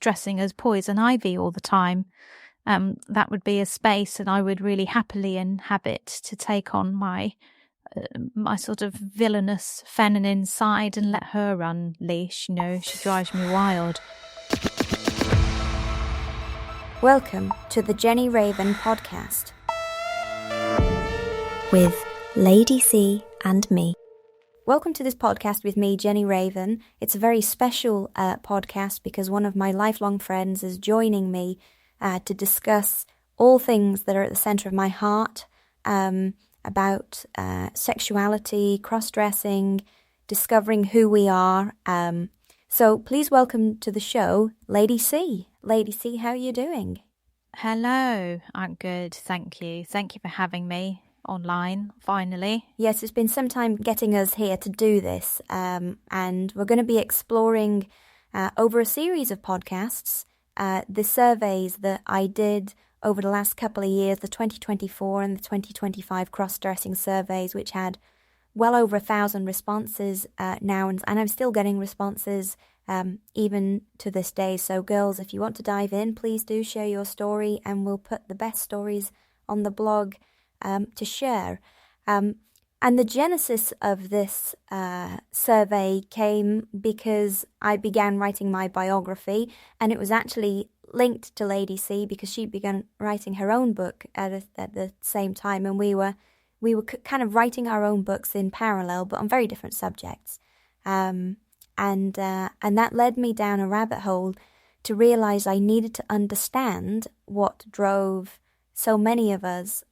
dressing as poison ivy all the time. That would be a space, and I would really happily inhabit to take on my sort of villainous feminine side and let her unleash. She drives me wild. Welcome to the Jenny Raven podcast with LadyC and me. Welcome to this podcast with me, Jenny Raven. It's a very special podcast because one of my lifelong friends is joining me to discuss all things that are at the centre of my heart about sexuality, cross-dressing, discovering who we are. So please welcome to the show, LadyC. LadyC, how are you doing? Hello, I'm good, thank you. Thank you for having me online, finally. Yes, it's been some time getting us here to do this, and we're going to be exploring over a series of podcasts the surveys that I did over the last couple of years, the 2024 and the 2025 cross-dressing surveys, which had well over 1,000 responses now, and I'm still getting responses even to this day. So girls, if you want to dive in, please do share your story, and we'll put the best stories on the blog to share. And the genesis of this survey came because I began writing my biography, and it was actually linked to Lady C because she began writing her own book at the same time, and we were kind of writing our own books in parallel, but on very different subjects. And that led me down a rabbit hole to realize I needed to understand what drove so many of us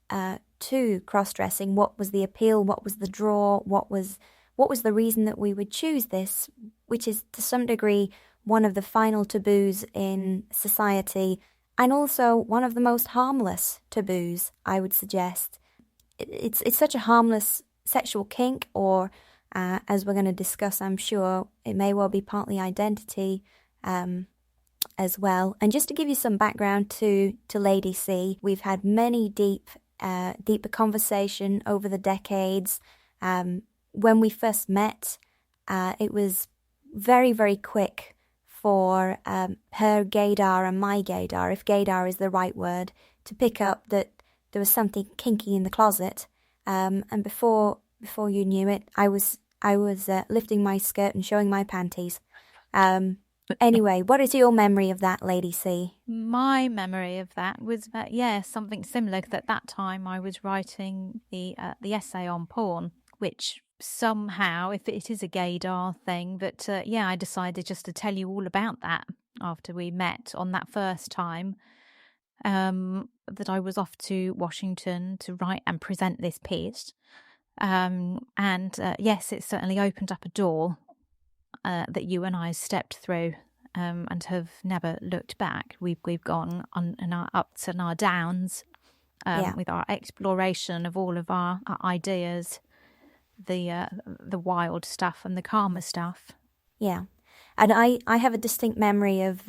to cross-dressing. What was the appeal? What was the draw? What was the reason that we would choose this, which is to some degree one of the final taboos in society, and also one of the most harmless taboos, I would suggest. It's such a harmless sexual kink, or as we're going to discuss, I'm sure, it may well be partly identity as well. And just to give you some background to Lady C, we've had many deeper conversation over the decades. When we first met, it was very, very quick for her gaydar and my gaydar, if gaydar is the right word, to pick up that there was something kinky in the closet. And before you knew it, I was lifting my skirt and showing my panties. Anyway, what is your memory of that, Lady C? My memory of that was something similar. Because at that time, I was writing the essay on porn, which somehow, if it is a gaydar thing, but I decided just to tell you all about that after we met on that first time. That I was off to Washington to write and present this piece. Yes, it certainly opened up a door that you and I stepped through and have never looked back. We've gone on in our ups and our downs with our exploration of all of our ideas, the wild stuff and the calmer stuff. Yeah, and I have a distinct memory of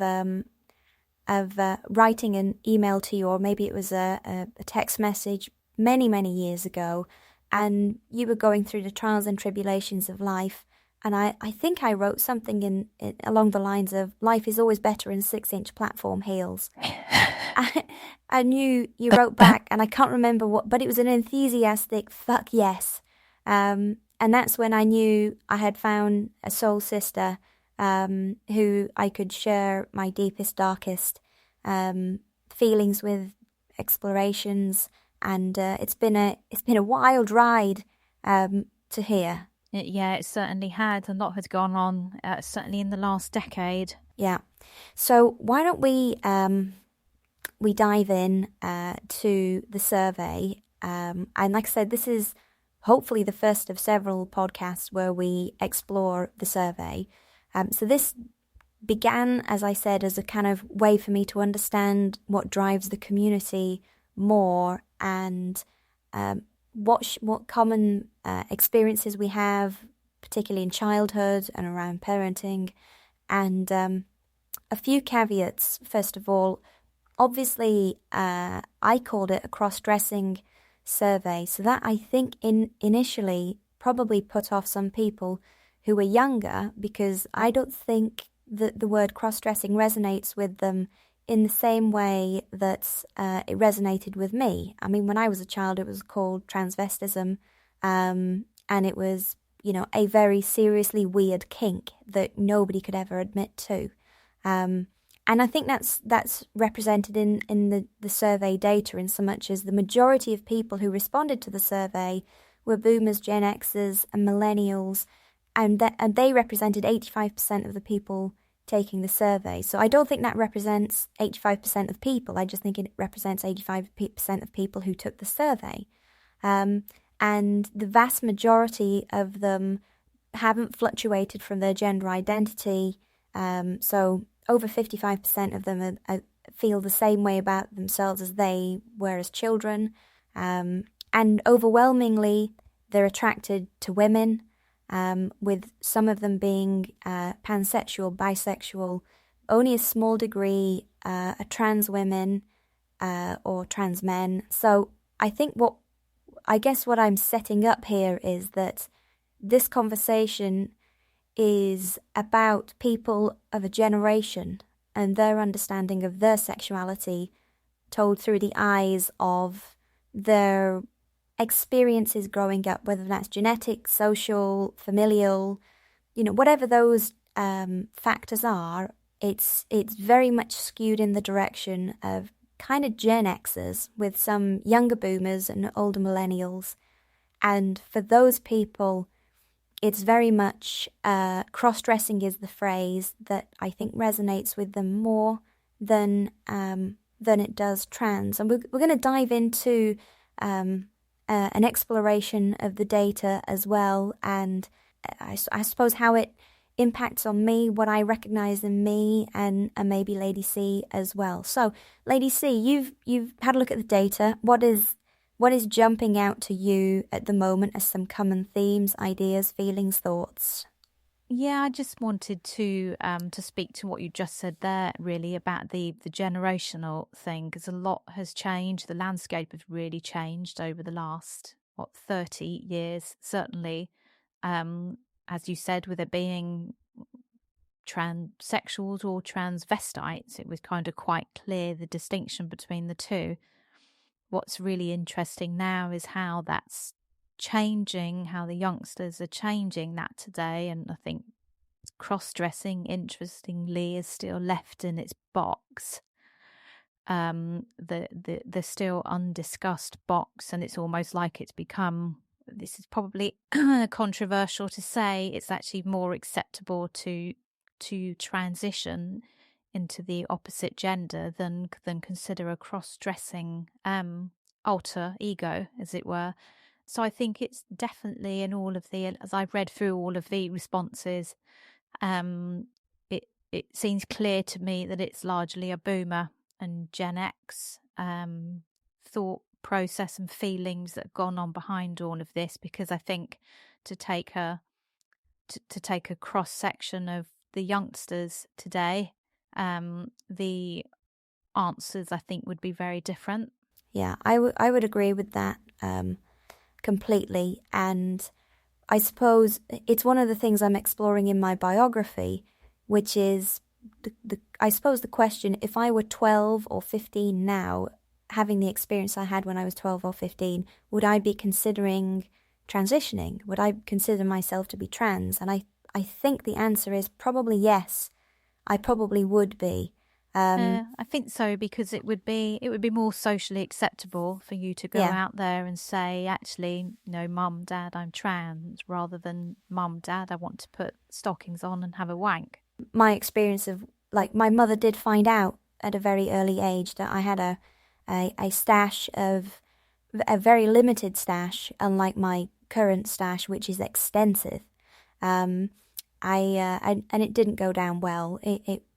writing an email to you, or maybe it was a text message many, many years ago, and you were going through the trials and tribulations of life. And I think I wrote something in along the lines of, life is always better in 6-inch platform heels. I knew you wrote back, and I can't remember what, but it was an enthusiastic fuck yes. And that's when I knew I had found a soul sister who I could share my deepest, darkest feelings with, explorations, and it's been a wild ride to hear. It certainly had. A lot has gone on, certainly in the last decade. Yeah. So why don't we dive in to the survey? And like I said, this is hopefully the first of several podcasts where we explore the survey. So this began, as I said, as a kind of way for me to understand what drives the community more, and what common experiences we have, particularly in childhood and around parenting, and a few caveats. First of all, obviously, I called it a cross-dressing survey, so that I think initially probably put off some people who were younger, because I don't think the word cross-dressing resonates with them in the same way that it resonated with me. I mean, when I was a child, it was called transvestism, and it was, a very seriously weird kink that nobody could ever admit to. And I think that's represented in the survey data, in so much as the majority of people who responded to the survey were boomers, GenXers, and millennials, and they represented 85% of the people taking the survey. So I don't think that represents 85% of people. I just think it represents 85% of people who took the survey. And the vast majority of them haven't fluctuated from their gender identity. So over 55% of them feel the same way about themselves as they were as children. And overwhelmingly, they're attracted to women, with some of them being pansexual, bisexual, only a small degree are trans women or trans men. So I think what I'm setting up here is that this conversation is about people of a generation and their understanding of their sexuality told through the eyes of their experiences growing up, whether that's genetic, social, familial, whatever those factors are. It's very much skewed in the direction of kind of Gen Xers, with some younger boomers and older millennials. And for those people, it's very much cross-dressing is the phrase that I think resonates with them more than it does trans. And we're going to dive into an exploration of the data as well, and I suppose how it impacts on me, what I recognise in me, and maybe Lady C as well. So, Lady C, you've had a look at the data. What is jumping out to you at the moment as some common themes, ideas, feelings, thoughts? Yeah, I just wanted to speak to what you just said there, really, about the generational thing, because a lot has changed. The landscape has really changed over the last 30 years, certainly. As you said, with it being transsexuals or transvestites, it was kind of quite clear the distinction between the two. What's really interesting now is how that's changing, how the youngsters are changing that today. And I think cross-dressing, interestingly, is still left in its box, the still undiscussed box, and it's almost like it's become, this is probably controversial to say, it's actually more acceptable to transition into the opposite gender than consider a cross-dressing alter ego, as it were. So I think it's definitely in all of the, as I've read through all of the responses, it seems clear to me that it's largely a boomer and Gen X thought process and feelings that have gone on behind all of this, because I think to take a cross section of the youngsters today, the answers I think would be very different. Yeah, I would agree with that completely. And I suppose it's one of the things I'm exploring in my biography, which is I suppose the question, if I were 12 or 15 now, having the experience I had when I was 12 or 15, would I be considering transitioning? Would I consider myself to be trans? And I think the answer is probably yes. I probably would be. I think so, because it would be more socially acceptable for you to go out there and say, actually, mum, dad, I'm trans, rather than mum, dad, I want to put stockings on and have a wank. My experience of, my mother did find out at a very early age that I had a stash of, a very limited stash, unlike my current stash, which is extensive. And it didn't go down well.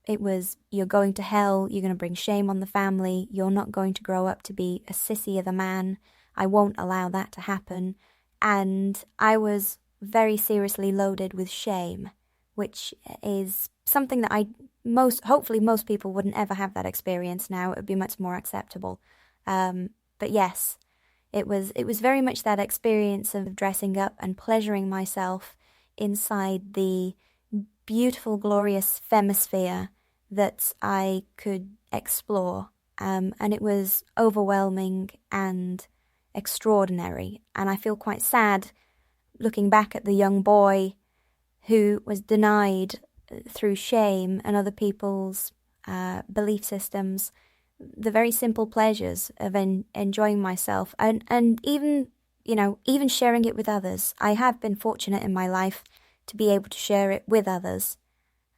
It was, you're going to hell, you're going to bring shame on the family, you're not going to grow up to be a sissy of a man, I won't allow that to happen. And I was very seriously loaded with shame, which is something that hopefully most people wouldn't ever have that experience now. It would be much more acceptable. But yes, it was very much that experience of dressing up and pleasuring myself inside the beautiful, glorious femisphere that I could explore. And it was overwhelming and extraordinary. And I feel quite sad looking back at the young boy who was denied through shame and other people's belief systems the very simple pleasures of enjoying myself and even sharing it with others. I have been fortunate in my life to be able to share it with others,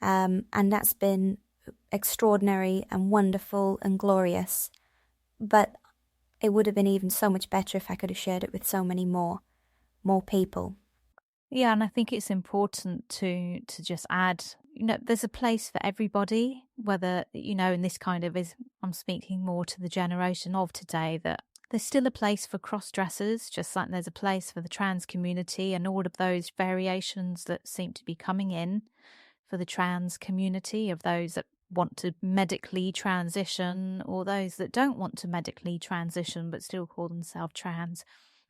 and that's been extraordinary and wonderful and glorious. But it would have been even so much better if I could have shared it with so many more people. Yeah, and I think it's important to just add, there's a place for everybody, whether, and this kind of is, I'm speaking more to the generation of today, that there's still a place for cross-dressers, just like there's a place for the trans community and all of those variations that seem to be coming in for the trans community, of those that want to medically transition or those that don't want to medically transition but still call themselves trans.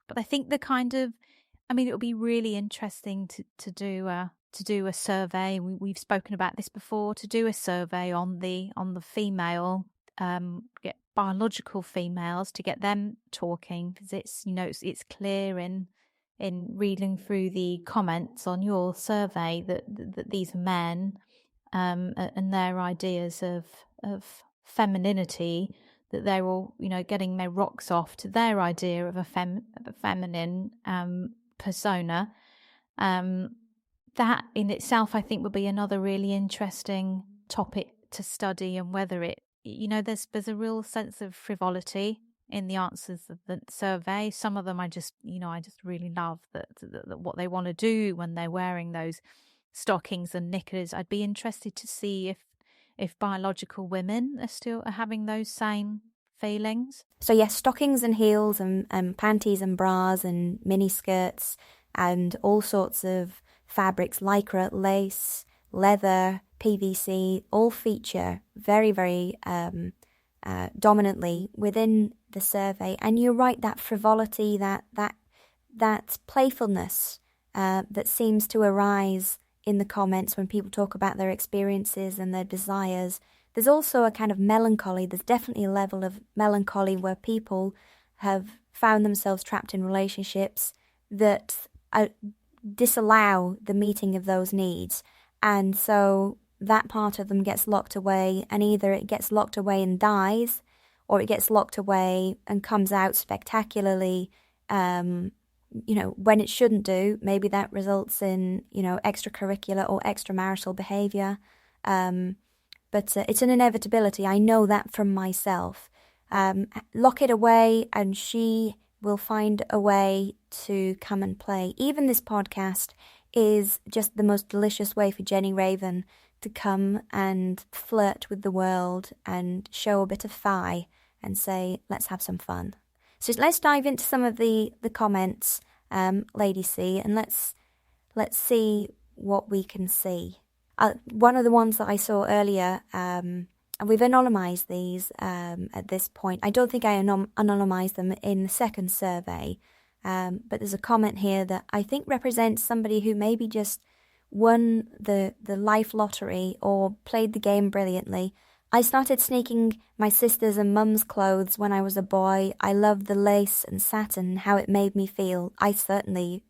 But I think it would be really interesting to do a survey. We've spoken about this before. To do a survey on the female, get biological females, to get them talking, because it's clear in reading through the comments on your survey that these men and their ideas of femininity, that they're all getting their rocks off to their idea of a feminine persona. That in itself, I think, would be another really interesting topic to study, and whether it, there's a real sense of frivolity in the answers of the survey. Some of them I just really love that what they want to do when they're wearing those stockings and knickers. I'd be interested to see if biological women are having those same feelings. So yes, stockings and heels and panties and bras and mini skirts and all sorts of fabrics, lycra, lace, leather, PVC, all feature very, very dominantly within the survey. And you're right, that frivolity, that playfulness that seems to arise in the comments when people talk about their experiences and their desires. There's also a kind of melancholy. There's definitely a level of melancholy where people have found themselves trapped in relationships that disallow the meeting of those needs. And so that part of them gets locked away, and either it gets locked away and dies, or it gets locked away and comes out spectacularly, when it shouldn't do. Maybe that results in, extracurricular or extramarital behavior. But it's an inevitability. I know that from myself. Lock it away and she will find a way to come and play. Even this podcast is just the most delicious way for Jenny Raven to come and flirt with the world and show a bit of thigh and say, let's have some fun. So let's dive into some of the comments, LadyC, and let's see what we can see. One of the ones that I saw earlier, and we've anonymized these at this point. I don't think I anonymized them in the second survey, but there's a comment here that I think represents somebody who maybe just won the life lottery or played the game brilliantly. I started sneaking my sister's and mum's clothes when I was a boy. I loved the lace and satin, how it made me feel. I certainly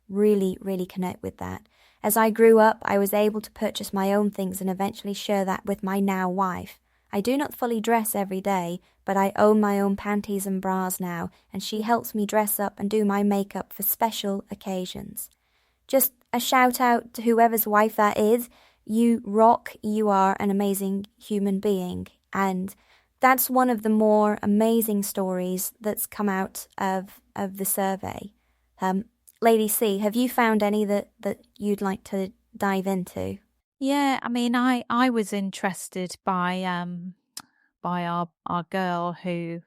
really, really connect with that. As I grew up, I was able to purchase my own things and eventually share that with my now wife. I do not fully dress every day, but I own my own panties and bras now, and she helps me dress up and do my makeup for special occasions. Just a shout out to whoever's wife that is. You rock, you are an amazing human being. And that's one of the more amazing stories that's come out of the survey. LadyC, have you found any that you'd like to dive into? Yeah, I was interested by our girl who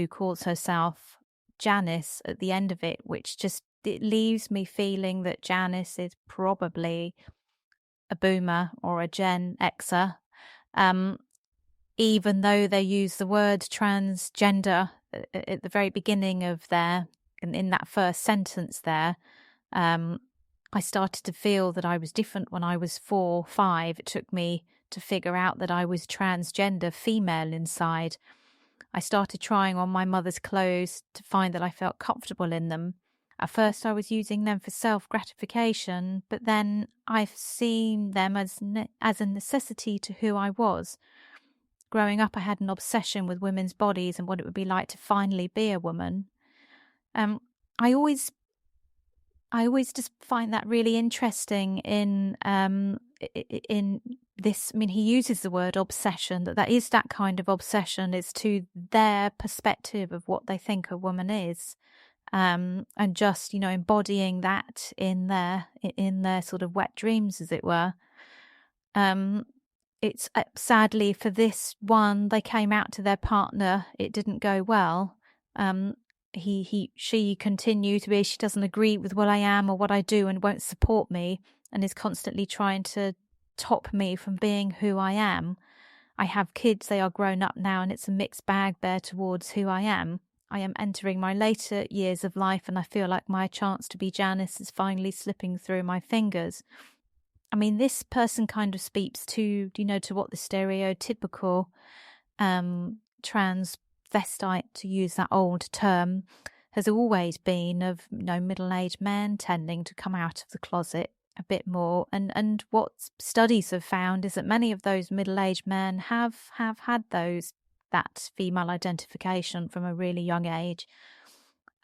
calls herself Janice at the end of it, which just, it leaves me feeling that Janice is probably a boomer or a GenXer, even though they use the word transgender at the very beginning of in that first sentence there. I started to feel that I was different when I was 4, 5. It took me to figure out that I was transgender female inside. I started trying on my mother's clothes to find that I felt comfortable in them. At first I was using them for self-gratification, but then I've seen them as a necessity to who I was. Growing up, I had an obsession with women's bodies and what it would be like to finally be a woman. I always just find that really interesting in this. I mean, he uses the word obsession, that is that kind of obsession is to their perspective of what they think a woman is, and just, embodying that in their sort of wet dreams, as it were. It's sadly for this one, they came out to their partner. It didn't go well. She continued to be, she doesn't agree with what I am or what I do and won't support me and is constantly trying to top me from being who I am. I have kids, they are grown up now, and it's a mixed bag there towards who I am. I am entering my later years of life and I feel like my chance to be Janice is finally slipping through my fingers. I mean, this person kind of speaks to, to what the stereotypical transvestite, to use that old term, has always been of, middle-aged men tending to come out of the closet a bit more. And what studies have found is that many of those middle-aged men have had that female identification from a really young age.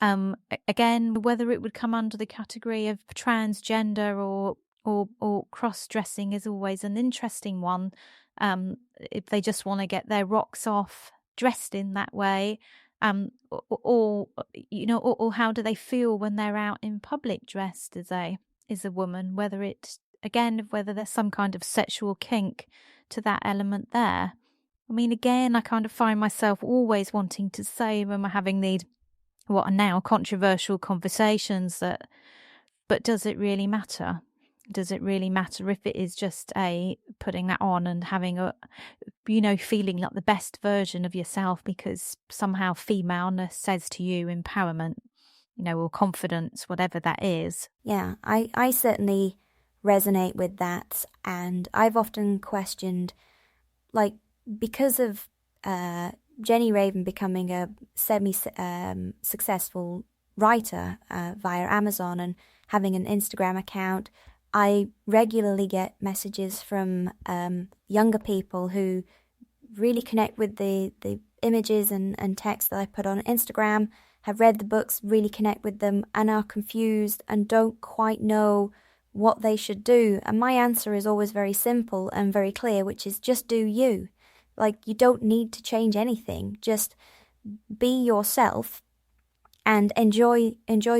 Again, whether it would come under the category of transgender or cross-dressing is always an interesting one. If they just want to get their rocks off dressed in that way, or how do they feel when they're out in public dressed as a woman, whether there's some kind of sexual kink to that element there. I mean, again, I kind of find myself always wanting to say when we're having these what are now controversial conversations but does it really matter? Does it really matter if it is just putting that on and having feeling like the best version of yourself because somehow femaleness says to you empowerment, or confidence, whatever that is? Yeah, I certainly resonate with that. And I've often questioned, because of Jenny Raven becoming a semi-successful writer via Amazon and having an Instagram account, I regularly get messages from younger people who really connect with the images and text that I put on Instagram, have read the books, really connect with them, and are confused and don't quite know what they should do. And my answer is always very simple and very clear, which is just do you. You don't need to change anything. Just be yourself and enjoy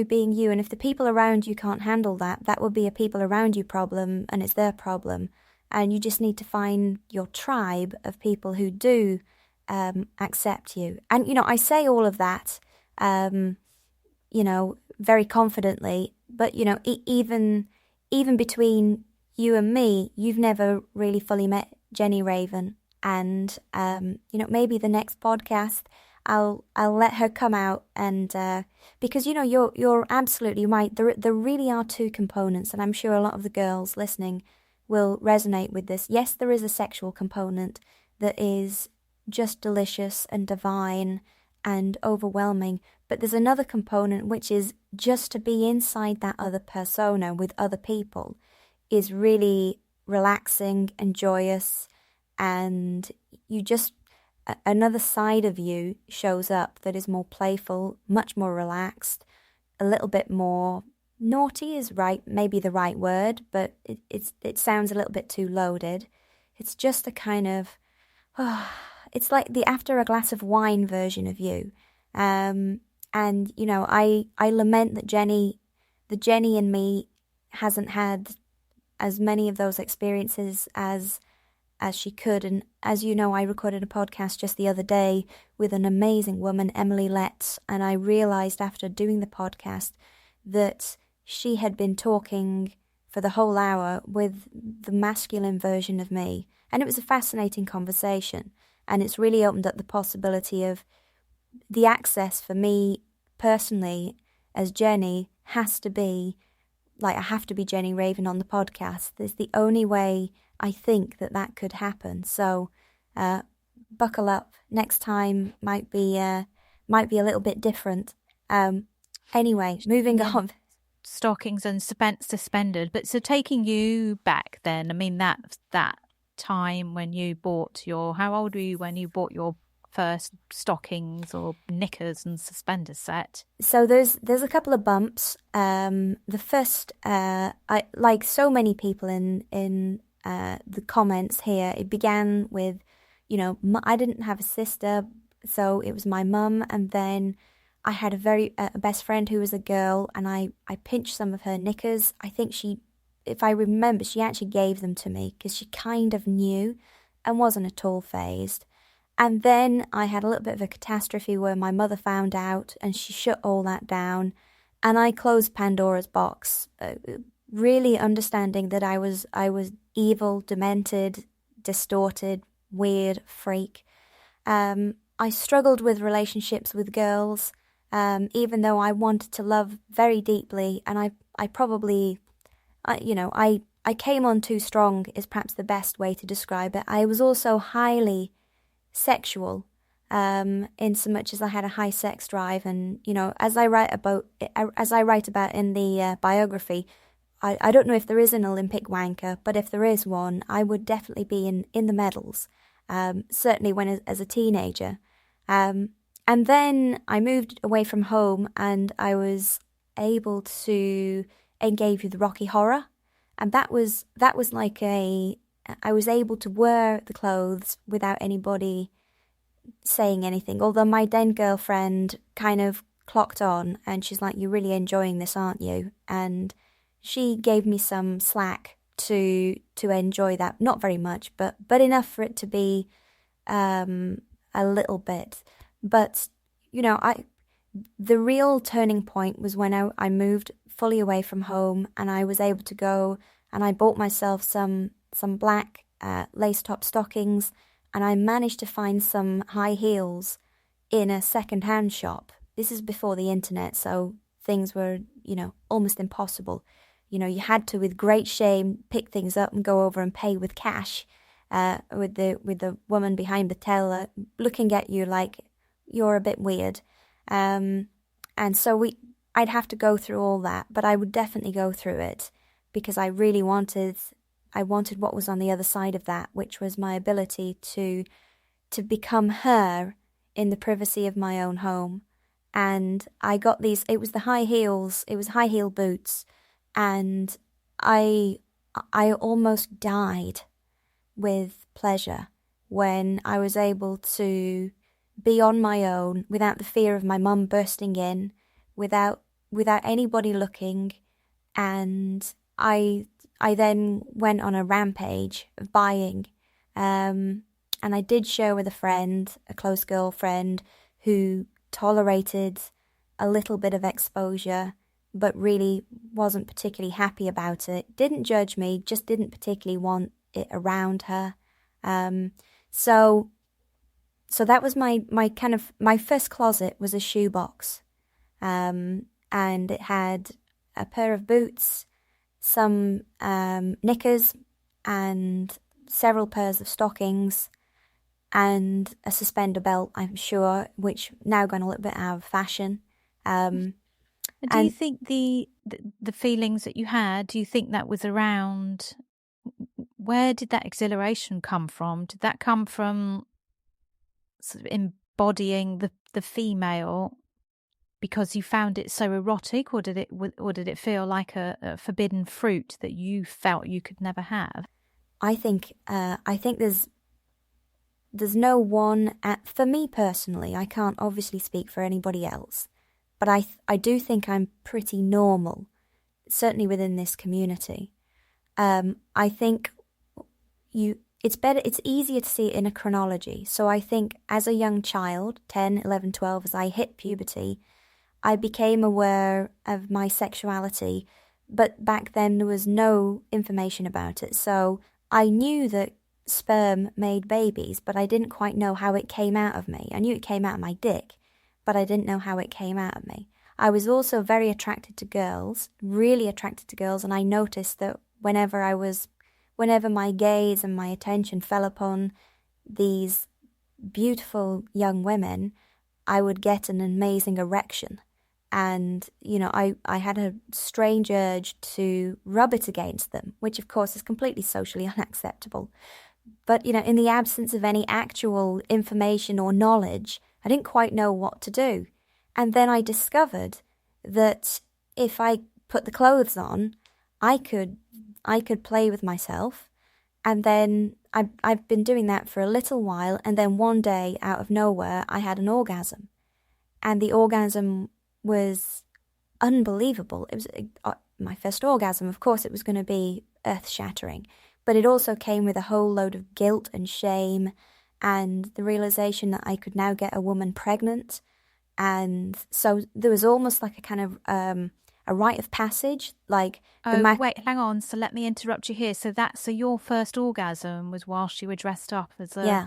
being you. And if the people around you can't handle that, that will be a people around you problem, and it's their problem. And you just need to find your tribe of people who do accept you. And, I say all of that, very confidently, but, even between you and me, you've never really fully met Jenny Raven. And, maybe the next podcast, I'll let her come out and because you're absolutely right. There really are two components, and I'm sure a lot of the girls listening will resonate with this. Yes, there is a sexual component that is just delicious and divine and overwhelming, but there's another component which is just to be inside that other persona with other people is really relaxing and joyous, and another side of you shows up that is more playful, much more relaxed, a little bit more naughty is maybe the right word, but it sounds a little bit too loaded. It's just a kind of, it's like the after a glass of wine version of you. And, I lament that the Jenny in me hasn't had as many of those experiences as she could. And as you know, I recorded a podcast just the other day with an amazing woman, Emily Letts, and I realised after doing the podcast that she had been talking for the whole hour with the masculine version of me. And it was a fascinating conversation, and it's really opened up the possibility of the access for me personally as Jenny has to be like I have to be Jenny Raven on the podcast. It's the only way I think that could happen. So buckle up. Next time might be a little bit different. Anyway, moving on. Stockings and suspended. But so taking you back then, I mean, that time when you bought how old were you when you bought your first stockings or knickers and suspenders set? So there's a couple of bumps. The first, I like so many people in the comments here, it began with, I didn't have a sister, so it was my mum, and then I had a best friend who was a girl, and I pinched some of her knickers. I think if I remember, she actually gave them to me because she kind of knew and wasn't at all fazed. And then I had a little bit of a catastrophe where my mother found out and she shut all that down, and I closed Pandora's box, really understanding that I was evil, demented, distorted, weird, freak. I struggled with relationships with girls, even though I wanted to love very deeply, and I probably, I came on too strong is perhaps the best way to describe it. I was also highly sexual, in so much as I had a high sex drive, and as I write about in the biography, I don't know if there is an Olympic wanker, but if there is one, I would definitely be in the medals. Certainly when as a teenager. And then I moved away from home, and I was able to engage with Rocky Horror, and that was like I was able to wear the clothes without anybody saying anything. Although my then girlfriend kind of clocked on, and she's like, "You're really enjoying this, aren't you?" And she gave me some slack to enjoy that. Not very much, but enough for it to be a little bit. But the real turning point was when I moved fully away from home, and I was able to go and I bought myself some black lace top stockings, and I managed to find some high heels in a second-hand shop. This is before the internet, so things were almost impossible. You had to, with great shame, pick things up and go over and pay with cash, with the woman behind the teller looking at you like you're a bit weird. And so I'd have to go through all that, but I would definitely go through it because I really wanted what was on the other side of that, which was my ability to become her in the privacy of my own home. And I got these, it was high heel boots, and I almost died with pleasure when I was able to be on my own without the fear of my mum bursting in, without anybody looking. And I then went on a rampage of buying, and I did share with a close girlfriend, who tolerated a little bit of exposure but really wasn't particularly happy about it. Didn't judge me, just didn't particularly want it around her. So that was my first closet was a shoebox, and it had a pair of boots, some knickers, and several pairs of stockings, and a suspender belt, I'm sure, which now gone a little bit out of fashion. Do you think the feelings that you had, do you think that was around, where did that exhilaration come from? Did that come from sort of embodying the female because you found it so erotic, or did it feel like a forbidden fruit that you felt you could never have? I think there's no one, for me personally, I can't obviously speak for anybody else, but I do think I'm pretty normal, certainly within this community. I think it's easier to see it in a chronology. So I think as a young child, 10, 11, 12, as I hit puberty, I became aware of my sexuality, but back then there was no information about it. So I knew that sperm made babies, but I didn't quite know how it came out of me. I knew it came out of my dick, but I didn't know how it came out of me. I was also very attracted to girls, really attracted to girls, and I noticed that whenever my gaze and my attention fell upon these beautiful young women, I would get an amazing erection. And, I had a strange urge to rub it against them, which of course is completely socially unacceptable. But, in the absence of any actual information or knowledge, I didn't quite know what to do. And then I discovered that if I put the clothes on, I could play with myself. And then I've been doing that for a little while. And then one day, out of nowhere, I had an orgasm. And the orgasm was unbelievable. It was my first orgasm. Of course, it was going to be earth-shattering. But it also came with a whole load of guilt and shame and the realization that I could now get a woman pregnant. And so there was almost like a kind of a rite of passage. Like wait, hang on. So let me interrupt you here. So your first orgasm was whilst you were dressed up as a... Yeah.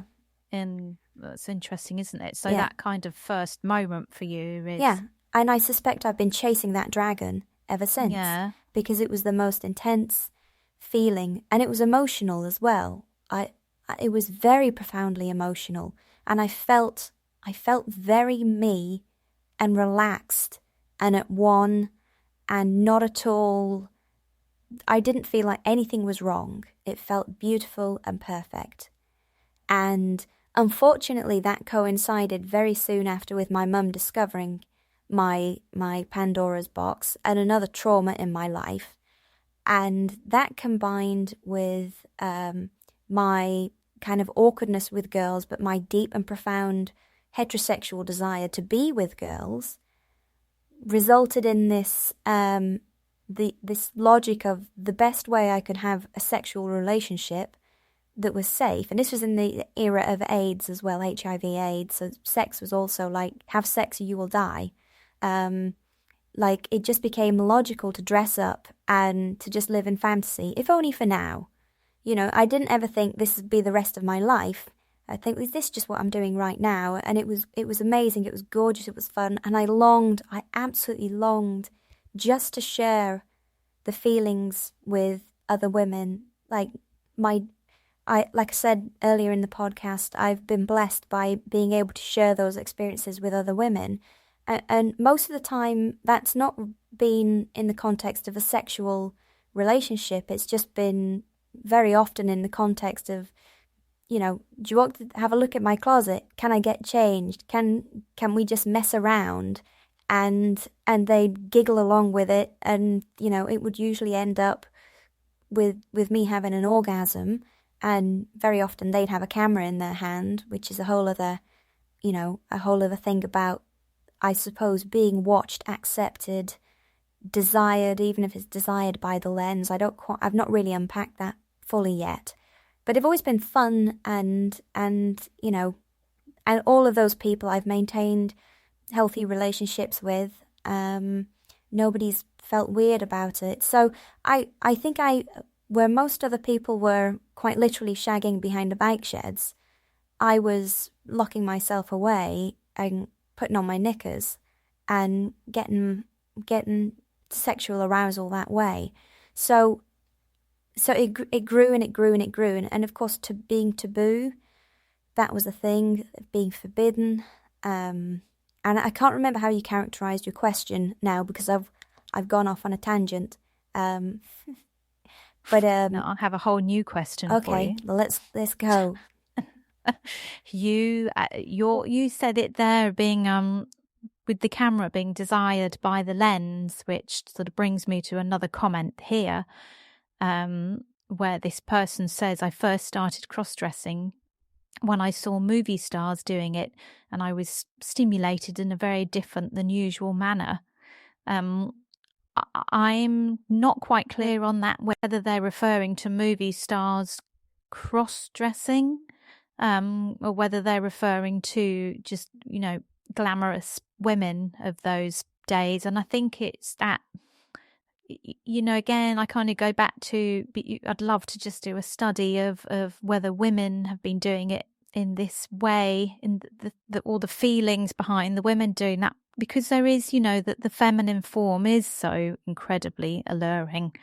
That's interesting, isn't it? So yeah. That kind of first moment for you is... Yeah. And I suspect I've been chasing that dragon ever since. Yeah. Because it was the most intense feeling, and it was emotional as well. It was very profoundly emotional, and I felt very me and relaxed and at one, and not at all... I didn't feel like anything was wrong. It felt beautiful and perfect. And unfortunately, that coincided very soon after with my mum discovering my Pandora's box and another trauma in my life. And that combined with my kind of awkwardness with girls, but my deep and profound heterosexual desire to be with girls, resulted in this this logic of the best way I could have a sexual relationship that was safe. And this was in the era of AIDS as well, HIV/AIDS. So sex was also like, have sex or you will die. Like, it just became logical to dress up and to just live in fantasy, if only for now. I didn't ever think this would be the rest of my life. I think, is this just what I'm doing right now? And it was amazing, it was gorgeous, it was fun, and I absolutely longed just to share the feelings with other women. Like I said earlier in the podcast, I've been blessed by being able to share those experiences with other women. And most of the time, that's not been in the context of a sexual relationship. It's just been very often in the context of, do you want to have a look at my closet? Can I get changed? Can we just mess around? And they'd giggle along with it. And, it would usually end up with me having an orgasm. And very often they'd have a camera in their hand, which is a whole other thing about, I suppose, being watched, accepted, desired, even if it's desired by the lens. I've not really unpacked that fully yet. But they've always been fun and all of those people I've maintained healthy relationships with. Nobody's felt weird about it. So I think where most other people were quite literally shagging behind the bike sheds, I was locking myself away and putting on my knickers and getting sexual arousal that way. So it grew and it grew and it grew. And of course, being taboo, that was a thing, being forbidden. And I can't remember how you characterised your question now because I've gone off on a tangent. But no, I'll have a whole new question for you. Okay, well, let's go. You said it there, being with the camera being desired by the lens, which sort of brings me to another comment here, where this person says, I first started cross-dressing when I saw movie stars doing it, and I was stimulated in a very different than usual manner. I'm not quite clear on that, whether they're referring to movie stars cross-dressing, or whether they're referring to just, glamorous women of those days. And I think it's that, again, I kind of go back to, I'd love to just do a study of whether women have been doing it this way, in all the feelings behind the women doing that, because there is, that the feminine form is so incredibly alluring,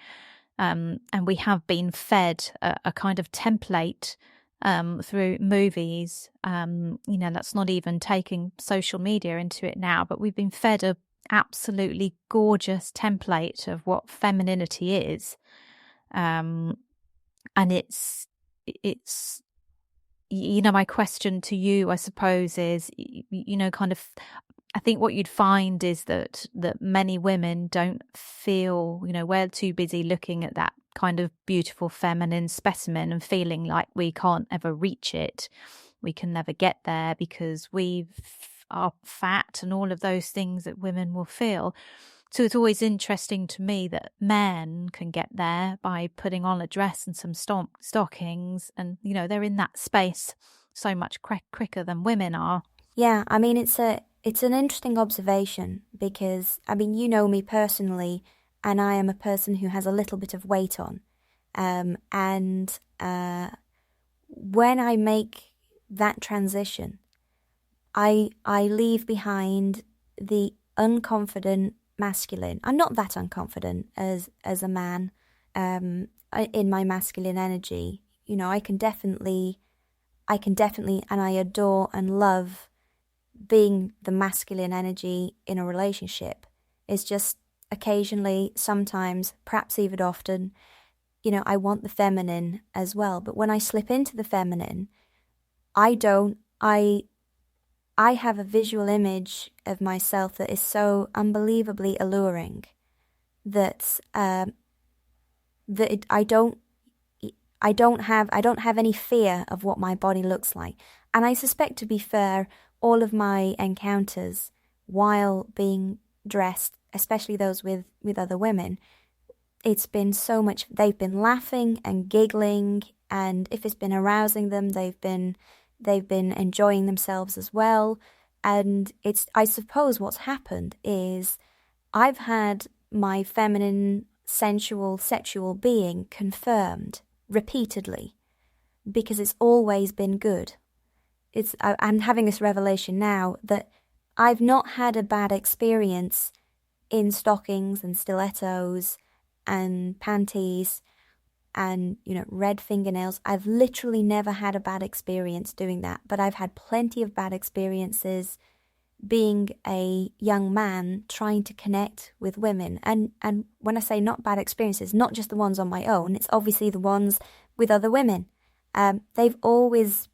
and we have been fed a kind of template through movies. That's not even taking social media into it now, but we've been fed a absolutely gorgeous template of what femininity is, and it's my question to you, I suppose, is kind of, I think what you'd find is that many women don't feel, we're too busy looking at that kind of beautiful feminine specimen and feeling like we can't ever reach it, we can never get there because we are fat and all of those things that women will feel. So it's always interesting to me that men can get there by putting on a dress and some stockings, and they're in that space so much quicker than women are. Yeah, I mean, it's an interesting observation because, I mean, you know me personally, and I am a person who has a little bit of weight on. And when I make that transition, I leave behind the unconfident masculine. I'm not that unconfident as a man in my masculine energy. I can definitely, and I adore and love being the masculine energy in a relationship. It's just occasionally, sometimes, perhaps even often, I want the feminine as well. But when I slip into the feminine, I have a visual image of myself that is so unbelievably alluring that I don't have any fear of what my body looks like. And I suspect, to be fair, all of my encounters while being dressed, especially those with other women, it's been so much, they've been laughing and giggling, and if it's been arousing them, they've been enjoying themselves as well. And I suppose what's happened is I've had my feminine, sensual, sexual being confirmed repeatedly because it's always been good. I'm having this revelation now that I've not had a bad experience in stockings and stilettos and panties and, red fingernails. I've literally never had a bad experience doing that, but I've had plenty of bad experiences being a young man trying to connect with women. And when I say not bad experiences, not just the ones on my own, it's obviously the ones with other women. They've always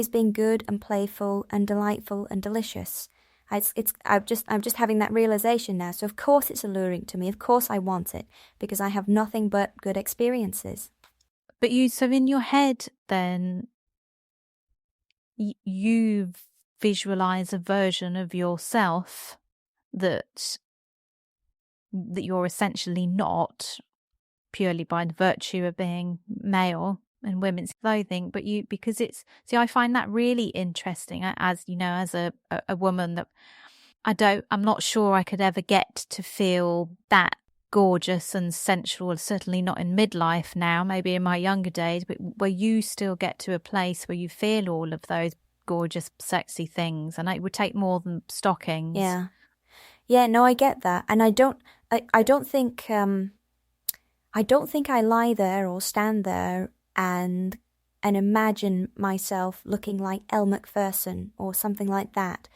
been good and playful and delightful and delicious. I'm just having that realization now. So of course it's alluring to me. Of course I want it because I have nothing but good experiences. But so in your head, then you visualize a version of yourself that you're essentially not, purely by the virtue of being male in women's clothing, but because I find that really interesting as a woman that I'm not sure I could ever get to feel that gorgeous and sensual, certainly not in midlife now, maybe in my younger days, but where you still get to a place where you feel all of those gorgeous, sexy things, and it would take more than stockings. Yeah, no, I get that, and I don't think I lie there or stand there and imagine myself looking like Elle Macpherson or something like that.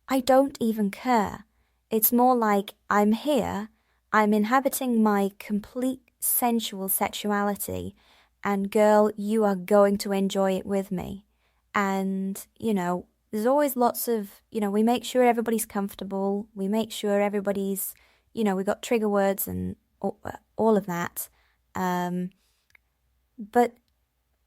I don't even care. It's more like I'm here, I'm inhabiting my complete sensual sexuality, and girl, you are going to enjoy it with me. And, there's always lots of, we make sure everybody's comfortable, we make sure everybody's, we've got trigger words and all of that. But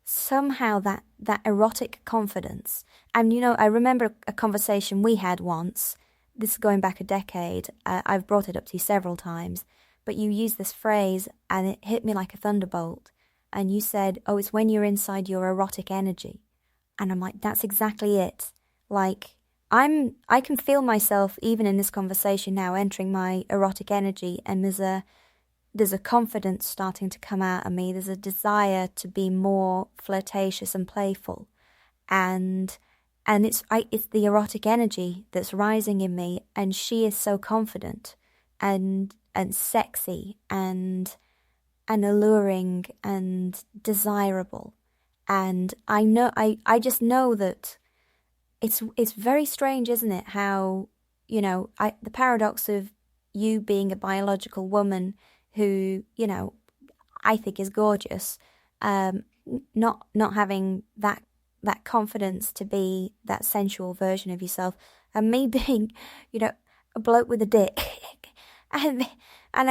somehow that erotic confidence, and I remember a conversation we had once, this is going back a decade, I've brought it up to you several times, but you used this phrase and it hit me like a thunderbolt, and you said, oh, it's when you're inside your erotic energy. And I'm like, that's exactly it. Like, I can feel myself even in this conversation now entering my erotic energy, and there's a confidence starting to come out of me. There's a desire to be more flirtatious and playful. and it's the erotic energy that's rising in me, and she is so confident and sexy and alluring and desirable. And I just know that it's very strange, isn't it? How, the paradox of you being a biological woman who, I think is gorgeous, not having that confidence to be that sensual version of yourself, and me being, a bloke with a dick. And I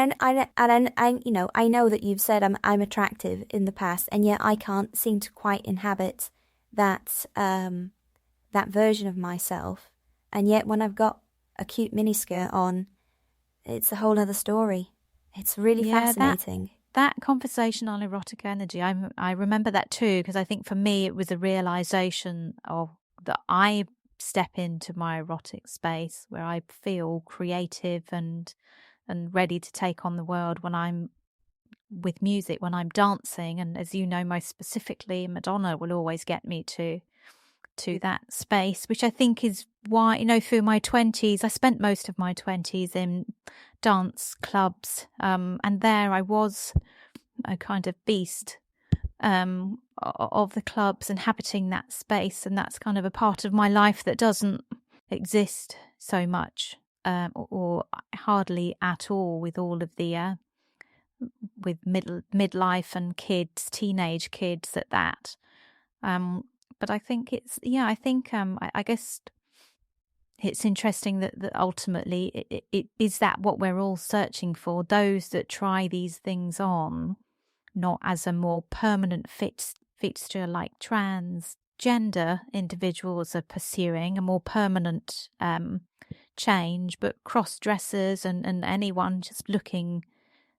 know that you've said I'm attractive in the past, and yet I can't seem to quite inhabit that version of myself. And yet when I've got a cute miniskirt on, it's a whole other story. It's really fascinating. That conversation on erotic energy, I remember that too, because I think for me it was a realization of that I step into my erotic space where I feel creative and ready to take on the world when I'm with music, when I'm dancing. And as you know, most specifically, Madonna will always get me to that space, which I think is why, through my 20s, I spent most of my 20s in dance clubs, and there I was a kind of beast of the clubs, inhabiting that space, and that's kind of a part of my life that doesn't exist so much, or hardly at all, with all of the with midlife and kids, teenage kids at that. But I think I guess it's interesting that ultimately it is that what we're all searching for, those that try these things on, not as a more permanent fixture like transgender individuals are pursuing a more permanent change, but cross-dressers and anyone just looking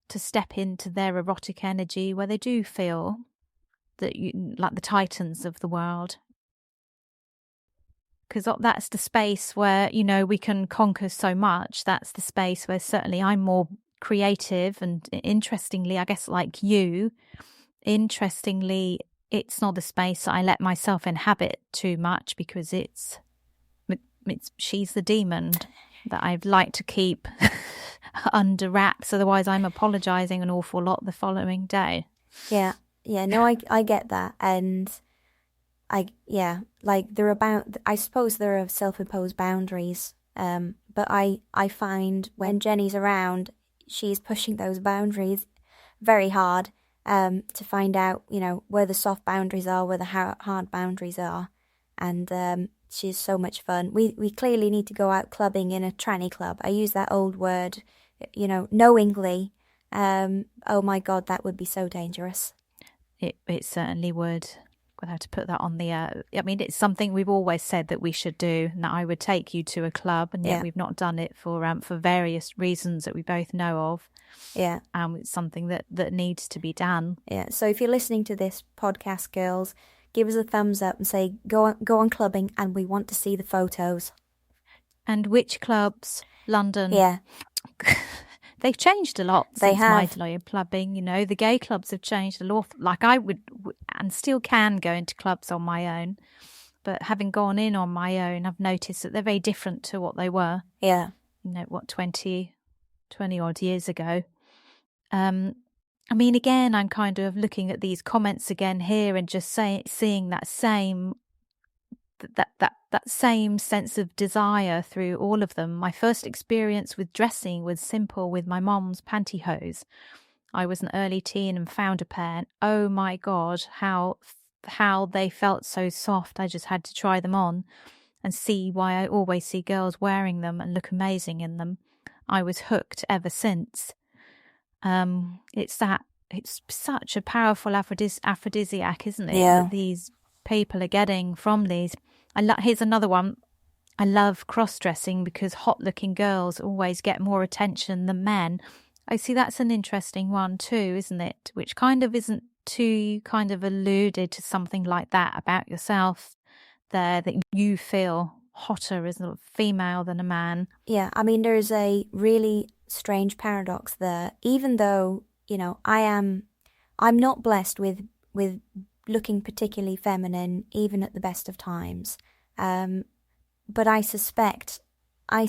to step into their erotic energy where they do feel that like the titans of the world. Because that's the space where, we can conquer so much. That's the space where certainly I'm more creative, and interestingly, I guess like you, it's not the space I let myself inhabit too much, because she's the demon that I'd like to keep under wraps. Otherwise, I'm apologizing an awful lot the following day. Yeah, no, I get that, and I suppose there are self-imposed boundaries, but I find when Jenny's around, she's pushing those boundaries very hard, to find out, where the soft boundaries are, where the hard boundaries are, and she's so much fun. We clearly need to go out clubbing in a tranny club. I use that old word, knowingly. Oh my God, that would be so dangerous. It certainly would. We'll have to put that on the. It's something we've always said that we should do, and that I would take you to a club, and yet we've not done it for various reasons that we both know of. Yeah. It's something that needs to be done. Yeah. So if you're listening to this podcast, girls, give us a thumbs up and say go on clubbing, and we want to see the photos. And which clubs? London. Yeah. They've changed a lot they since have. my clubbing. The gay clubs have changed a lot. Like I would, and still can go into clubs on my own. But having gone in on my own, I've noticed that they're very different to what they were. Yeah. 20 odd years ago. Again, I'm kind of looking at these comments again here and just seeing that same sense of desire through all of them. My first experience with dressing was simple with my mom's pantyhose. I was an early teen and found a pair, and oh my God, how they felt so soft. I just had to try them on and see why I always see girls wearing them and look amazing in them. I was hooked ever since. It's such a powerful aphrodisiac, isn't it? Yeah. That these people are getting from these. Here's another one. I love cross-dressing because hot-looking girls always get more attention than men. I see that's an interesting one too, isn't it? Which kind of isn't too kind of alluded to something like that about yourself there, that you feel hotter as a female than a man. Yeah, there's a really strange paradox there. Even though, I'm not blessed with looking particularly feminine, even at the best of times. But I suspect I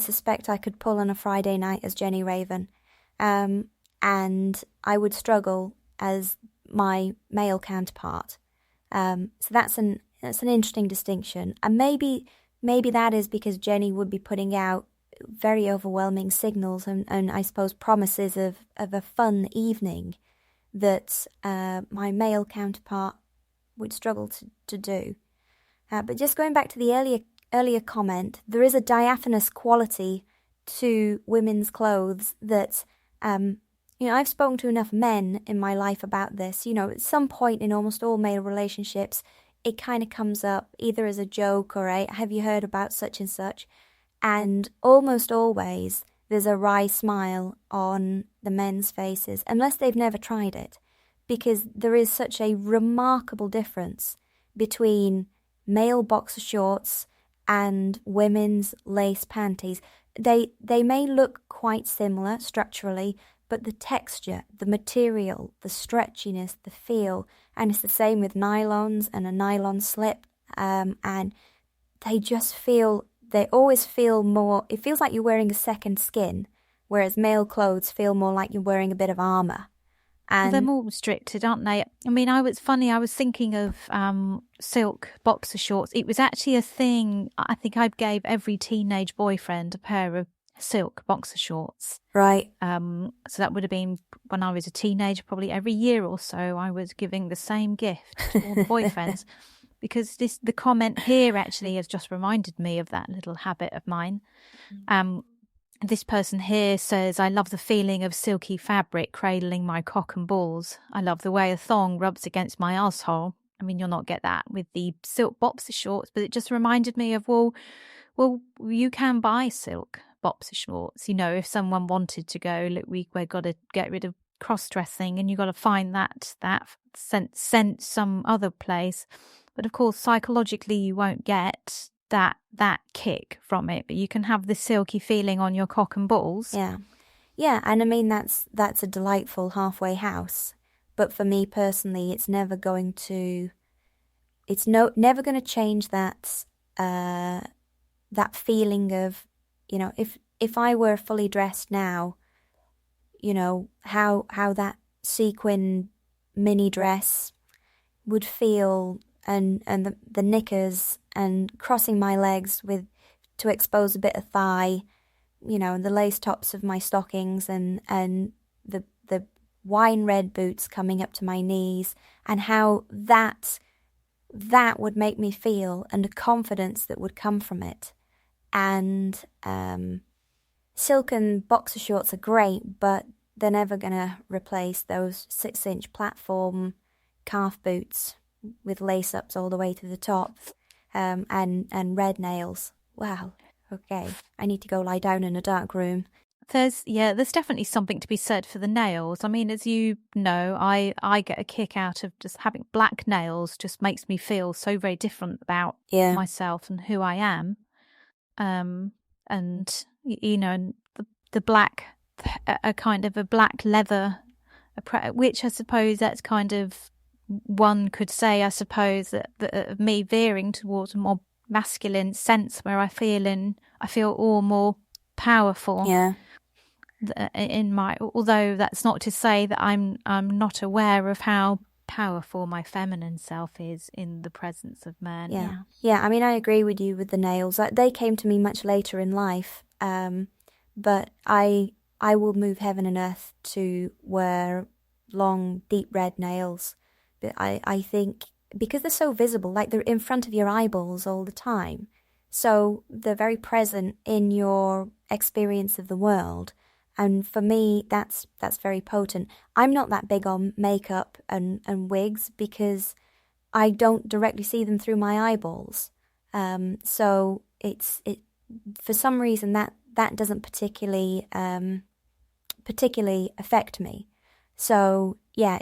could pull on a Friday night as Jenny Raven, and I would struggle as my male counterpart. So that's an interesting distinction, and maybe that is because Jenny would be putting out very overwhelming signals and I suppose promises of a fun evening that my male counterpart would struggle to do. But just going back to the earlier comment, there is a diaphanous quality to women's clothes that, I've spoken to enough men in my life about this. At some point in almost all male relationships, it kind of comes up either as a joke or have you heard about such and such? And almost always there's a wry smile on the men's faces, unless they've never tried it, because there is such a remarkable difference between male boxer shorts and women's lace panties. They may look quite similar structurally, but the texture, the material, the stretchiness, the feel, and it's the same with nylons and a nylon slip, and they always feel more, it feels like you're wearing a second skin, whereas male clothes feel more like you're wearing a bit of armour. And they're more restricted, aren't they? I mean, I was thinking of silk boxer shorts. It was actually a thing. I think I gave every teenage boyfriend a pair of silk boxer shorts. Right. So that would have been when I was a teenager, probably every year or so I was giving the same gift to all the boyfriends. Because the comment here actually has just reminded me of that little habit of mine. This person here says, I love the feeling of silky fabric cradling my cock and balls. I love the way a thong rubs against my asshole. I mean, you'll not get that with the silk boxer shorts, but it just reminded me of, well, you can buy silk boxer shorts. If someone wanted to go, look, we've got to get rid of cross-dressing and you've got to find that sent some other place. But of course, psychologically, you won't get that kick from it, but you can have the silky feeling on your cock and balls. Yeah, and I mean that's a delightful halfway house. But for me personally, it's never going to change that feeling of, if I were fully dressed now, how that sequin mini dress would feel. And the knickers and crossing my legs to expose a bit of thigh, and the lace tops of my stockings and the wine red boots coming up to my knees, and how that would make me feel, and the confidence that would come from it. And silken boxer shorts are great, but they're never going to replace those 6-inch platform calf boots with lace-ups all the way to the top, and red nails. Wow. Okay. I need to go lie down in a dark room. There's definitely something to be said for the nails. I mean, as you know, I get a kick out of just having black nails. Just makes me feel so very different about myself and who I am. And the black, a kind of a black leather, which I suppose that's kind of, one could say, I suppose, that me veering towards a more masculine sense where I feel all more powerful. Yeah. Although that's not to say that I'm not aware of how powerful my feminine self is in the presence of men. Yeah. I mean, I agree with you with the nails. They came to me much later in life, but I will move heaven and earth to wear long, deep red nails. But I think because they're so visible, like they're in front of your eyeballs all the time, so they're very present in your experience of the world. And for me, that's very potent. I'm not that big on makeup and wigs because I don't directly see them through my eyeballs. So it for some reason that doesn't particularly affect me. So yeah,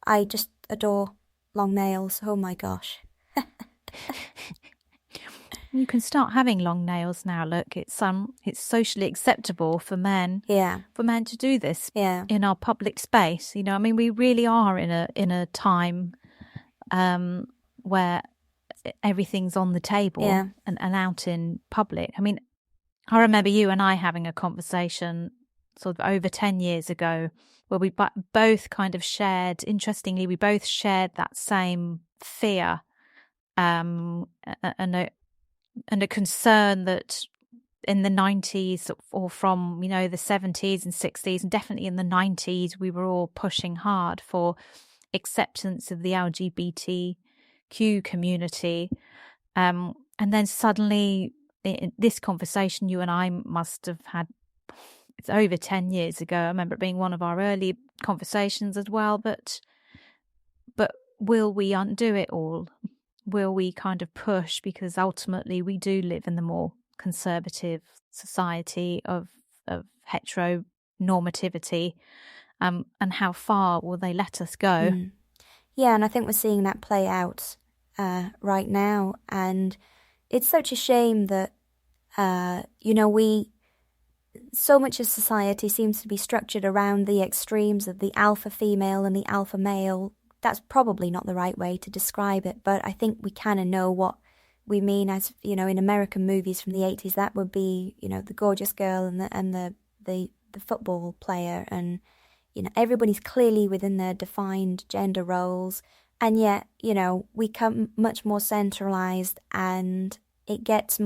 I just adore long nails. Oh my gosh. You can start having long nails now. Look, it's socially acceptable for men. Yeah. For men to do this. Yeah. In our public space. I mean, we really are in a time where everything's on the table and out in public. I mean, I remember you and I having a conversation sort of over 10 years ago where we both kind of shared, interestingly, we both shared that same fear and a concern that in the 90s or from, the 70s and 60s and definitely in the 90s, we were all pushing hard for acceptance of the LGBTQ community. And then suddenly in this conversation you and I must have had, it's over 10 years ago. I remember it being one of our early conversations as well. But will we undo it all? Will we kind of push? Because ultimately we do live in the more conservative society of heteronormativity. And how far will they let us go? Yeah, and I think we're seeing that play out right now. And it's such a shame that, so much of society seems to be structured around the extremes of the alpha female and the alpha male. That's probably not the right way to describe it, but I think we kind of know what we mean. As in American movies from the 80s, that would be, the gorgeous girl and the football player, and everybody's clearly within their defined gender roles, and yet we come much more centralized, and it just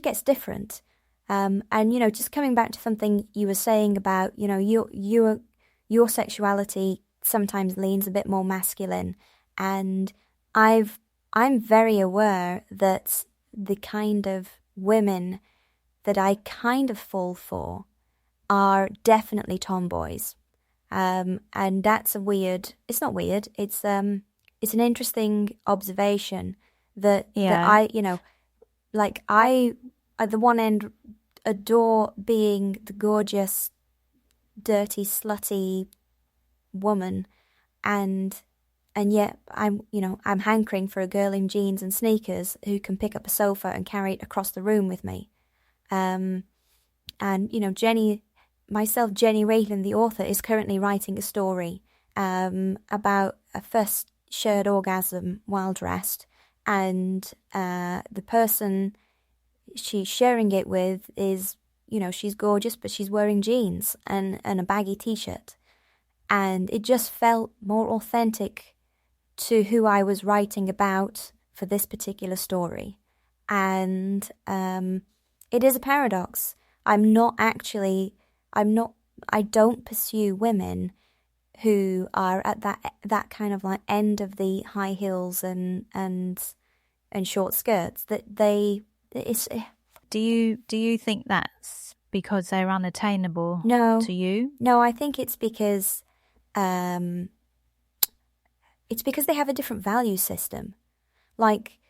gets different. And just coming back to something you were saying about your sexuality sometimes leans a bit more masculine, and I'm very aware that the kind of women that I kind of fall for are definitely tomboys, and that's it's not weird, it's an interesting observation that I I at the one end adore being the gorgeous, dirty, slutty woman, and yet I'm hankering for a girl in jeans and sneakers who can pick up a sofa and carry it across the room with me. And Jenny Raylan, the author, is currently writing a story about a first shared orgasm while dressed, and the person she's sharing it with is, she's gorgeous, but she's wearing jeans and a baggy t-shirt. And it just felt more authentic to who I was writing about for this particular story. And it is a paradox. I don't pursue women who are at that kind of like end of the high heels and short skirts. Do you think that's because they're unattainable to you? No, I think it's because they have a different value system. Like,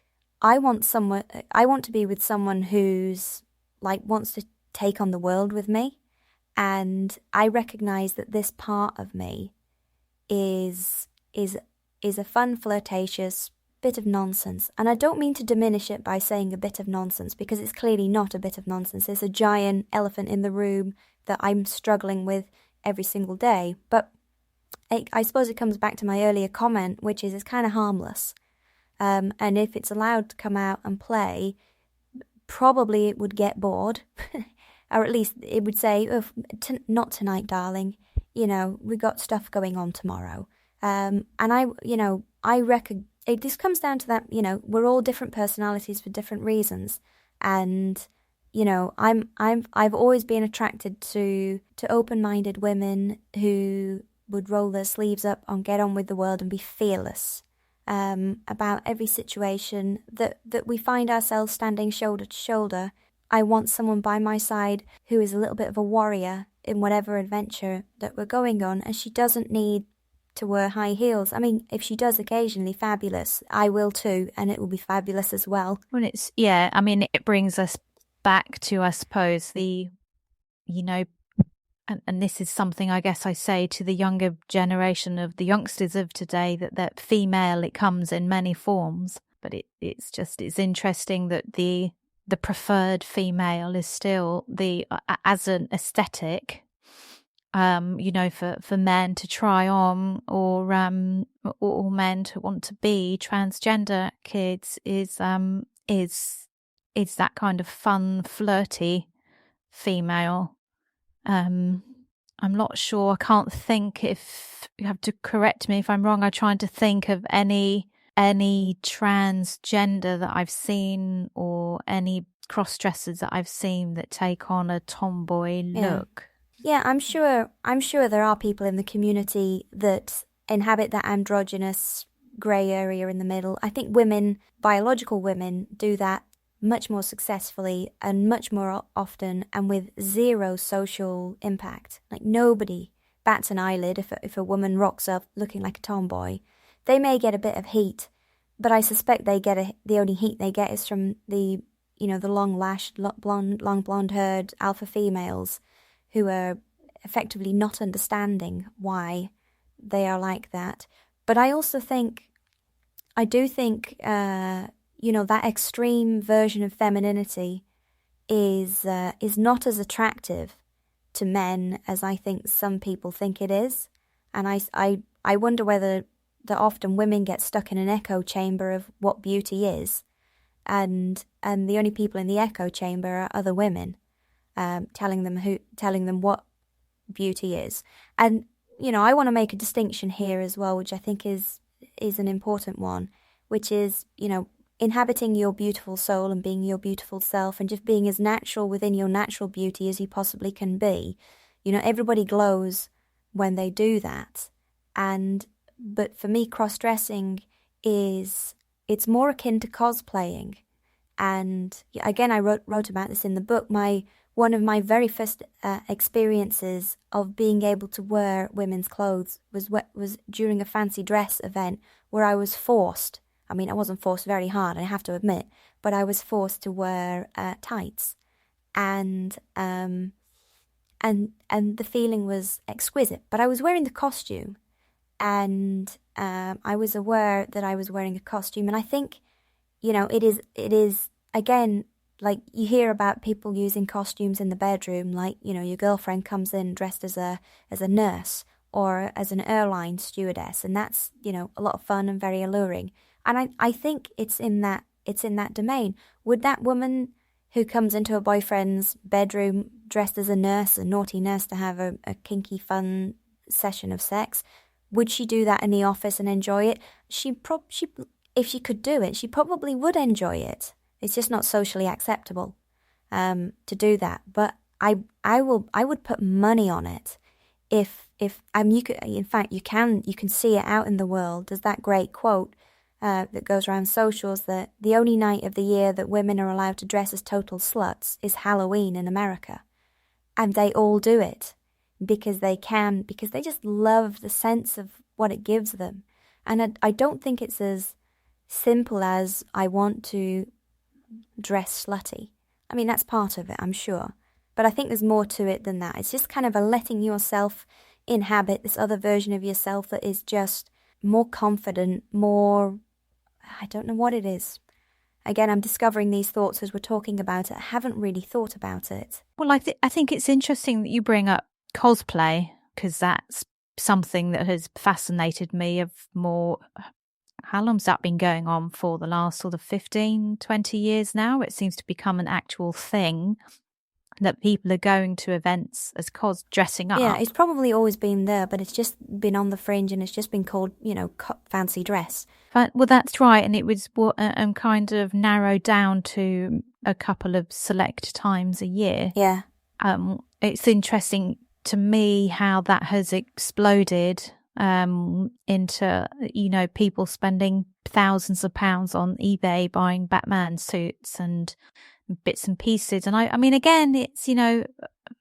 I want to be with someone who's like wants to take on the world with me, and I recognize that this part of me is a fun, flirtatious bit of nonsense. And I don't mean to diminish it by saying a bit of nonsense, because it's clearly not a bit of nonsense. It's a giant elephant in the room that I'm struggling with every single day. But I suppose it comes back to my earlier comment, which is it's kind of harmless. And if it's allowed to come out and play, probably it would get bored. Or at least it would say, oh, not tonight, darling. We got stuff going on tomorrow. And I reckon this comes down to that, we're all different personalities for different reasons. And, I've always been attracted to open-minded women who would roll their sleeves up and get on with the world and be fearless about every situation that we find ourselves standing shoulder to shoulder. I want someone by my side who is a little bit of a warrior in whatever adventure that we're going on, and she doesn't need to wear high heels. I mean, if she does occasionally, fabulous. I will too, and it will be fabulous as well. Well, it brings us back to, I suppose, and this is something I guess I say to the younger generation of the youngsters of today, that female, it comes in many forms, but it's interesting that the preferred female is still as an aesthetic, for men to try on, or men to want to be transgender kids is that kind of fun, flirty female. I'm not sure. I can't think, if you have to correct me if I'm wrong. I'm trying to think of any transgender that I've seen, or any cross-dressers that I've seen that take on a tomboy look. Yeah, I'm sure there are people in the community that inhabit that androgynous grey area in the middle. I think women, biological women, do that much more successfully and much more often, and with zero social impact. Like, nobody bats an eyelid if a woman rocks up looking like a tomboy. They may get a bit of heat, but I suspect the only heat they get is from the long-lashed, long blonde-haired alpha females who are effectively not understanding why they are like that. But I do think that extreme version of femininity is not as attractive to men as I think some people think it is. And I wonder whether that often women get stuck in an echo chamber of what beauty is, and the only people in the echo chamber are other women, telling them what beauty is. And I want to make a distinction here as well, which I think is an important one, which is inhabiting your beautiful soul and being your beautiful self, and just being as natural within your natural beauty as you possibly can be. Everybody glows when they do that. But for me, cross-dressing it's more akin to cosplaying. And again, I wrote about this in the book. One of my very first experiences of being able to wear women's clothes was during a fancy dress event where I was forced. I mean, I wasn't forced very hard, I have to admit, but I was forced to wear tights, and the feeling was exquisite. But I was wearing the costume, and I was aware that I was wearing a costume, and I think, it is again, like, you hear about people using costumes in the bedroom, like, your girlfriend comes in dressed as a nurse or as an airline stewardess, and that's, a lot of fun and very alluring. And I think it's in that domain. Would that woman who comes into a boyfriend's bedroom dressed as a nurse, a naughty nurse, to have a kinky, fun session of sex, would she do that in the office and enjoy it? If she could do it, she probably would enjoy it. It's just not socially acceptable to do that. But I would put money on it. If you could, in fact, you can see it out in the world. There's that great quote that goes around socials that the only night of the year that women are allowed to dress as total sluts is Halloween in America. And they all do it because they just love the sense of what it gives them. And I don't think it's as simple as I want to dress slutty. I mean, that's part of it, I'm sure. But I think there's more to it than that. It's just kind of a letting yourself inhabit this other version of yourself that is just more confident, more... I don't know what it is. Again, I'm discovering these thoughts as we're talking about it. I haven't really thought about it. Well, I think it's interesting that you bring up cosplay, because that's something that has fascinated me of more... How long's that been going on for? The last sort of 15, 20 years now? It seems to become an actual thing that people are going to events as dressing up. Yeah, it's probably always been there, but it's just been on the fringe, and it's just been called, fancy dress. Well, that's right, and it was kind of narrowed down to a couple of select times a year. Yeah. It's interesting to me how that has exploded into, people spending thousands of pounds on eBay buying Batman suits and bits and pieces. And I mean, again, it's,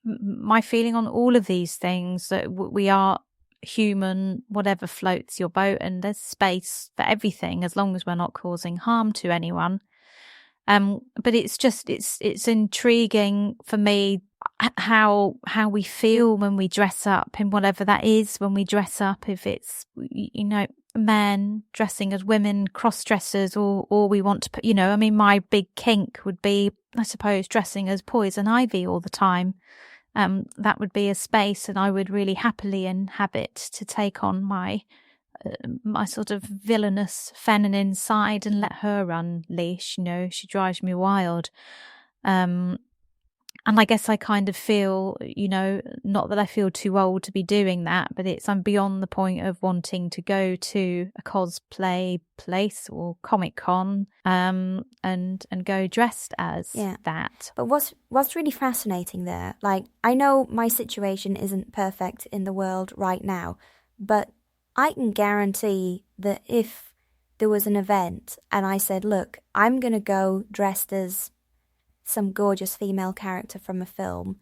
my feeling on all of these things, that we are human, whatever floats your boat, and there's space for everything as long as we're not causing harm to anyone. But it's just, it's intriguing for me how we feel when we dress up, and whatever that is when we dress up, if it's, men dressing as women, cross-dressers, or we want to put, my big kink would be, I suppose, dressing as Poison Ivy all the time. that would be a space that I would really happily inhabit to take on my sort of villainous feminine side and let her unleash. She drives me wild. And I guess I kind of feel, not that I feel too old to be doing that, but I'm beyond the point of wanting to go to a cosplay place or Comic Con and go dressed as that. But what's really fascinating there, like, I know my situation isn't perfect in the world right now, but I can guarantee that if there was an event and I said, look, I'm going to go dressed as some gorgeous female character from a film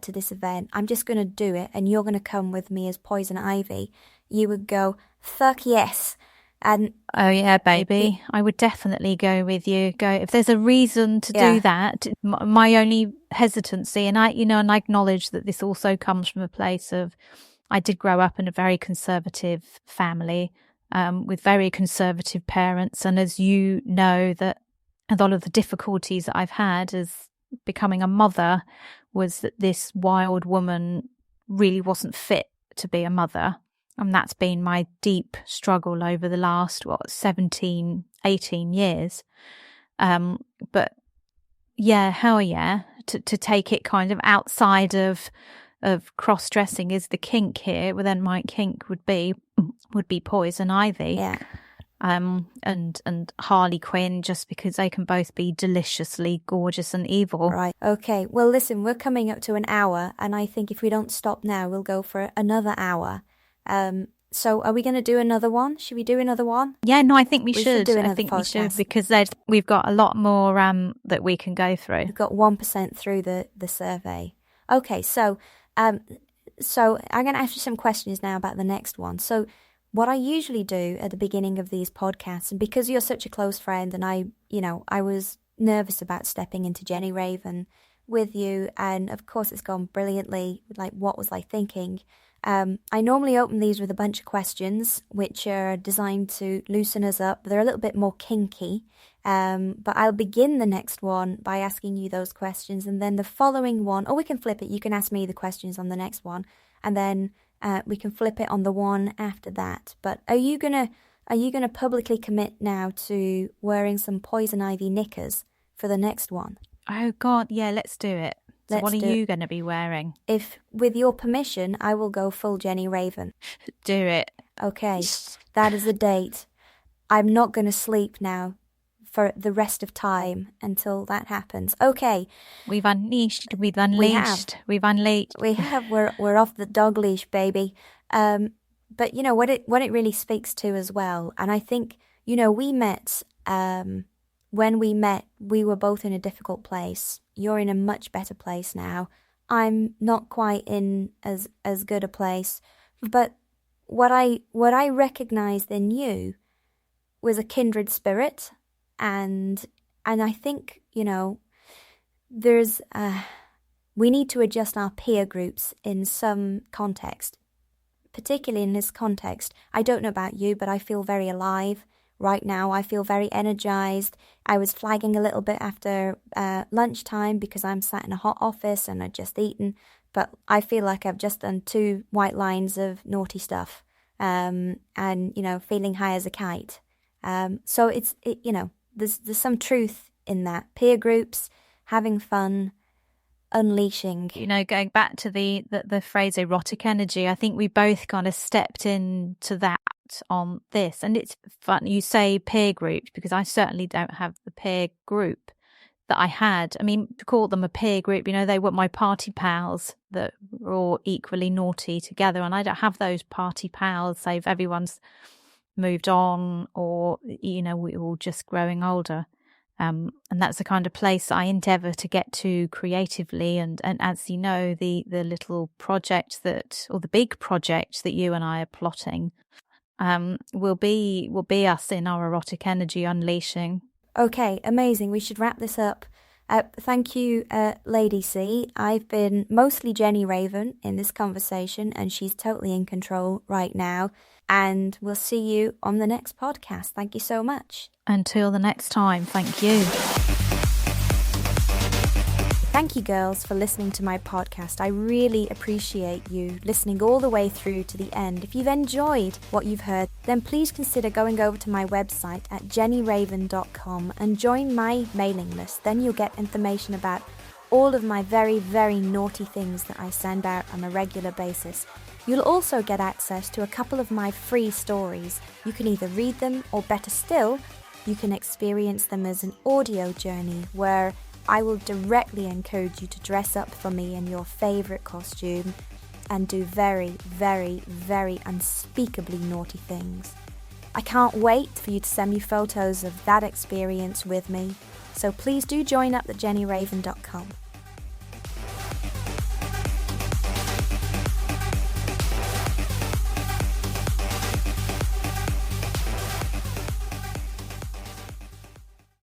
to this event, I'm just going to do it, and you're going to come with me as Poison Ivy, you would go, fuck yes. And oh yeah, baby, I would definitely go with you. Go if there's a reason to do that. My only hesitancy, and I acknowledge that this also comes from a place of, I did grow up in a very conservative family with very conservative parents, and as you know, that a lot of the difficulties that I've had as becoming a mother was that this wild woman really wasn't fit to be a mother. And that's been my deep struggle over the last, 17, 18 years. But yeah, hell yeah, to take it kind of outside of cross-dressing is the kink here. Well, then my kink would be Poison Ivy. Yeah. And Harley Quinn, just because they can both be deliciously gorgeous and evil. Right. Okay. Well, listen, we're coming up to an hour, and I think if we don't stop now, we'll go for another hour. So are we going to do another one? Should we do another one? Yeah, no, I think we should. Do I think podcast. We should, because we've got a lot more that we can go through. We've got 1% through the survey. Okay, so I'm going to ask you some questions now about the next one. So what I usually do at the beginning of these podcasts, and because you're such a close friend, and I was nervous about stepping into Jenny Raven with you, and of course it's gone brilliantly. Like, what was I thinking? I normally open these with a bunch of questions, which are designed to loosen us up. They're a little bit more kinky, but I'll begin the next one by asking you those questions, and then the following one, or we can flip it. You can ask me the questions on the next one, and then we can flip it on the one after that. But are you gonna publicly commit now to wearing some Poison Ivy knickers for the next one? Oh God, yeah, let's do it. So what are you going to be wearing? If, with your permission, I will go full Jenny Raven. Do it. Okay, that is the date. I'm not going to sleep now for the rest of time until that happens. Okay. We've unleashed. We've unleashed. We've unleashed. We have. We're off the dog leash, baby. But what it really speaks to as well, and I think we met. When we met, we were both in a difficult place. You're in a much better place now. I'm not quite in as good a place. But what I recognized in you was a kindred spirit, and I think there's we need to adjust our peer groups in some context, particularly in this context. I don't know about you, but I feel very alive. Right now, I feel very energized. I was flagging a little bit after lunchtime because I'm sat in a hot office and I'd just eaten. But I feel like I've just done 2 white lines of naughty stuff, and feeling high as a kite. So there's some truth in that. Peer groups, having fun, unleashing. Going back to the phrase erotic energy, I think we both kind of stepped into that on this, and it's fun you say peer groups, because I certainly don't have the peer group that I had. I mean, to call them a peer group, they were my party pals that were all equally naughty together, and I don't have those party pals. Save everyone's moved on, or we're all just growing older, and that's the kind of place I endeavour to get to creatively. And as you know, the little project or the big project that you and I are plotting will be us in our erotic energy unleashing. Okay, amazing. We should wrap this up. Thank you, LadyC. I've been mostly Jenny Raven in this conversation, and she's totally in control right now. And we'll see you on the next podcast. Thank you so much. Until the next time, thank you. Thank you, girls, for listening to my podcast. I really appreciate you listening all the way through to the end. If you've enjoyed what you've heard, then please consider going over to my website at jennyraven.com and join my mailing list. Then you'll get information about all of my very, very naughty things that I send out on a regular basis. You'll also get access to a couple of my free stories. You can either read them, or better still, you can experience them as an audio journey where I will directly encourage you to dress up for me in your favourite costume and do very, very, very unspeakably naughty things. I can't wait for you to send me photos of that experience with me, so please do join up at jennyraven.com.